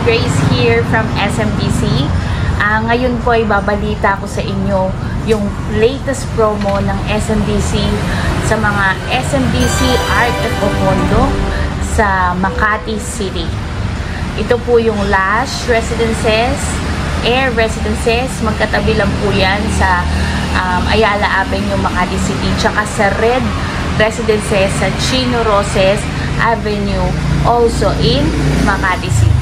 Grace here from SMBC. Ngayon po ay babalita ko sa inyo yung latest promo ng SMBC sa mga SMBC Art at Condo sa Makati City. Ito po yung Lash Residences, Air Residences, magkatabi lang po yan sa Ayala Avenue, Makati City, tsaka sa Red Residences sa Chino Roses Avenue, also in Makati City.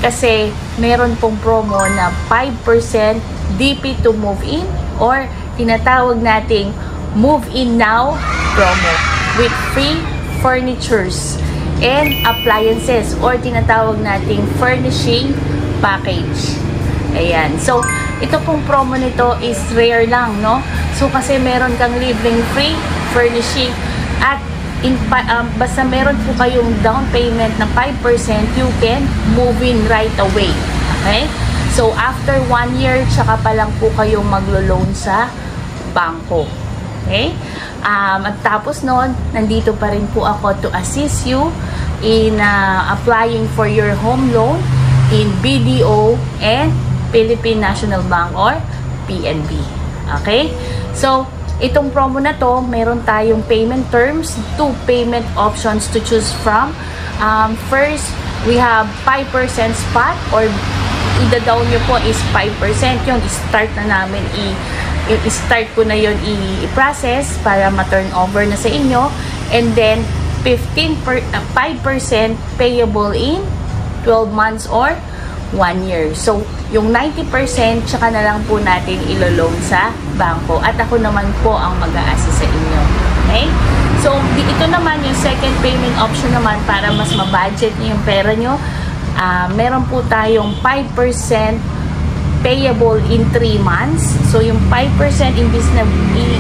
Kasi meron pong promo na 5% DP to move in or tinatawag nating move in now promo with free furnitures and appliances or tinatawag nating furnishing package. Ayan. So, ito pong promo nito is rare lang, no? So, kasi meron kang libreng free furnishing at basta meron po kayong down payment na 5%, you can move in right away. Okay? So, after 1 year, tsaka pa lang po kayong maglo-loan sa bangko. Okay? At tapos nun, nandito pa rin po ako to assist you in applying for your home loan in BDO and Philippine National Bank or PNB. Okay? So, itong promo na to, meron tayong payment terms, 2 payment options to choose from. First, we have 5% spot or ida-down nyo po is 5%. Yun, start na namin i-start ko na yun i-process para ma-turn over na sa inyo. And then, 5% payable in 12 months or 1 year. So, yung 90% tsaka na lang po natin ilo-loan sa bangko. At ako naman po ang mag-a-assist sa inyo. Okay? So, ito naman yung second payment option naman para mas ma-budget nyo yung pera nyo. Meron po tayong 5% payable in 3 months. So, yung 5% imbis na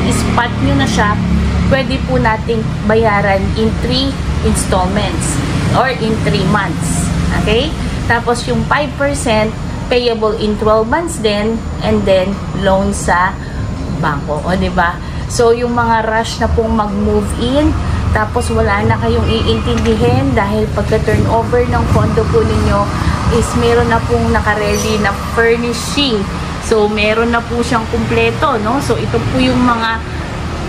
i-spot nyo na siya, pwede po nating bayaran in 3 installments or in 3 months. Okay? Tapos yung 5% payable in 12 months din and then loan sa bangko. O, diba? So, yung mga rush na pong mag-move in, tapos wala na kayong iintindihin dahil pagka-turnover ng condo po ninyo is meron na pong naka-ready na furnishing. So, meron na po siyang kumpleto, no? So, ito po yung mga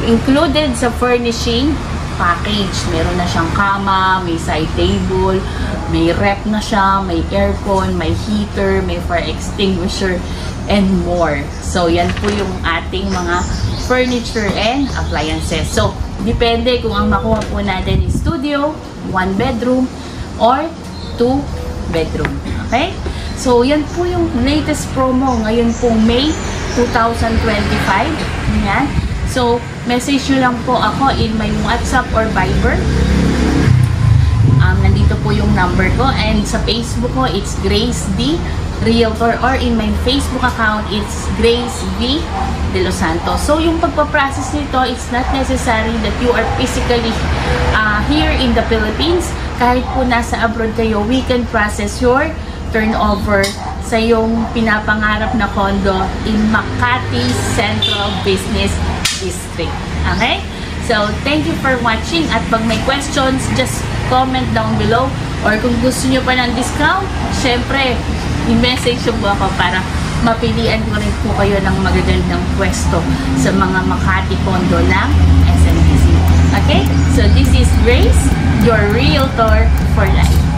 included sa furnishing package. Meron na siyang kama, may side table, may rep na siya, may aircon, may heater, may fire extinguisher, and more. So, yan po yung ating mga furniture and appliances. So, depende kung ang makuha po natin is studio, 1 bedroom, or 2 bedroom. Okay? So, yan po yung latest promo ngayon pong May 2025. Yan. So, message nyo lang po ako in my WhatsApp or Viber. Nandito po yung number ko. And sa Facebook ko, it's Grace D. Realtor. Or in my Facebook account, it's Grace V. De Los Santos. So, yung pagpaprocess nito, it's not necessary that you are physically here in the Philippines. Kahit po nasa abroad kayo, we can process your turnover sa yung pinapangarap na condo in Makati Central Business District. Okay? So, thank you for watching. At pag may questions, just comment down below. Or kung gusto nyo pa ng discount, syempre, i-message nyo po ako para mapilian ko rin po kayo ng magagandang pwesto sa mga Makati condo ng SMBC. Okay? So, this is Grace, your realtor for life.